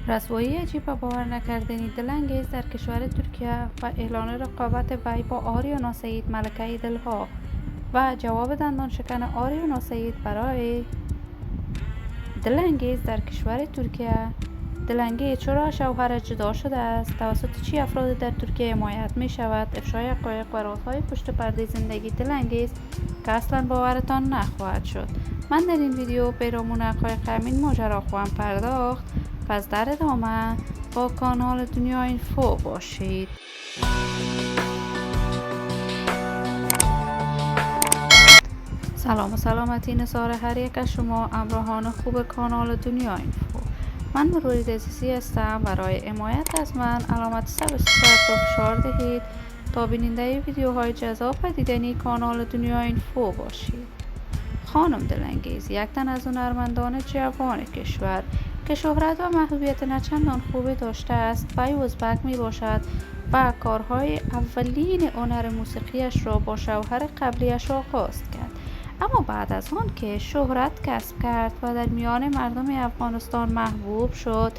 رسوایی عجیب و باور نکردنی دلانگیز در کشور ترکیه و اعلان رقابت وی با آریانا سعید ملکه دلها و جواب دندان شکن آریانا سعید برای دلانگیز در کشور ترکیه. دلانگیز چرا شوهرش جدا شده است؟ توسط چه افرادی در ترکیه حمایت می شود؟ افشای حقایق و رازهای پشت پرده زندگی دلانگیز که اصلا باورتان نخواهد شد. من در این ویدیو پیرامون حقایق همین ماجرا خواهم پرداخت، پس در ادامه با کانال دنیا اینفو باشید. سلام و سلامتی نثار هر یک از شما همراهان خوب کانال دنیا اینفو. من مرورید عزیزی هستم. برای حمایت از من علامت سابسکرایب را فشار دهید تا بیننده ویدیوهای جذاب و دیدنی کانال دنیا اینفو باشید. خانم دلانگیز یک تن از هنرمندان جوان کشور که شهرت و محبوبیت نچندان خوبی داشته است. وی ازبک می باشد و کارهای اولین هنر موسیقیش را با شوهر قبلیش آغاز کرد، اما بعد از آن که شهرت کسب کرد و در میان مردم افغانستان محبوب شد،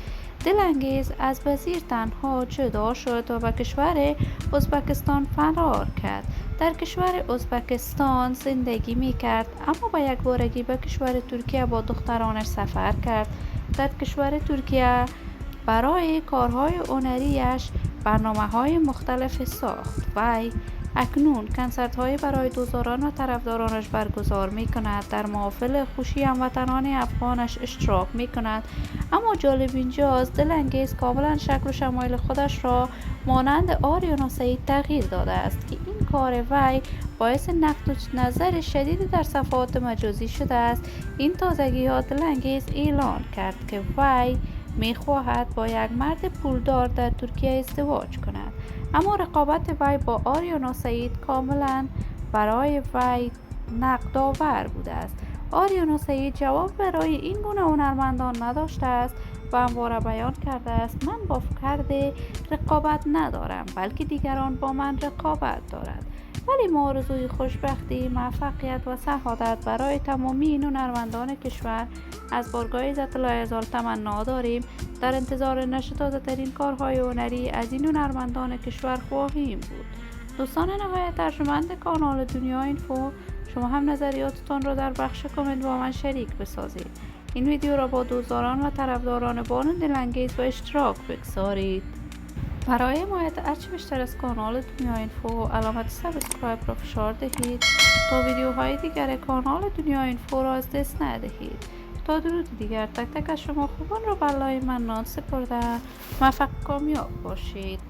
دلانگیز از وزیر تنها جدا شد و به کشور ازبکستان فرار کرد. در کشور ازبکستان زندگی می کرد، اما با یک بارگی به کشور ترکیه با دخترانش سفر کرد. در کشور ترکیه برای کارهای هنریش برنامه‌های مختلف ساخت. وی اکنون کنسرت‌هایی برای دوستداران و طرفدارانش برگزار می‌کند. در محافل خوشی هموطنان افغانش اشتراک می‌کند. اما جالب اینجاست دلانگیز کاملا شکل و شمایل خودش را مانند آریانا سعید تغییر داده است که این کار وی باعث نقد و نظر شدید در صفحات مجازی شده است. این تازگی‌ها دلانگیز اعلان کرد که وی می‌خواهد با یک مرد پولدار در ترکیه ازدواج کند، اما رقابت وی با آریانا سعید کاملا برای وی نقدآور بوده است. آریانا سعید جواب برای این گونه هنرمندان نداشته است و همواره بیان کرده است: من با فرد رقابت ندارم، بلکه دیگران با من رقابت دارند. ولی ما آرزوی خوشبختی، موفقیت و سعادت برای تمامی این هنرمندان کشور از بارگاه عزت الله ازال تمنا داریم. در انتظار نشر تازه‌ترین کارهای هنری از این هنرمندان کشور خواهیم بود. دوستان نهایت ارجمند کانال دنیا اینفو، شما هم نظریاتتان را در بخش کامنت با من شریک بسازید. این ویدیو را با دوستداران و طرفداران بانو دلانگیز به اشتراک بگذارید. برای حمایت هرچه بیشتر از کانال دنیا اینفو علامت سابسکرایب را فشار دهید تا ویدیوهای دیگر کانال دنیا اینفو را از دست ندهید. تا درود دیگر تک تک از شما خوبان را به الله منان سپرده. موفق کامیاب باشید.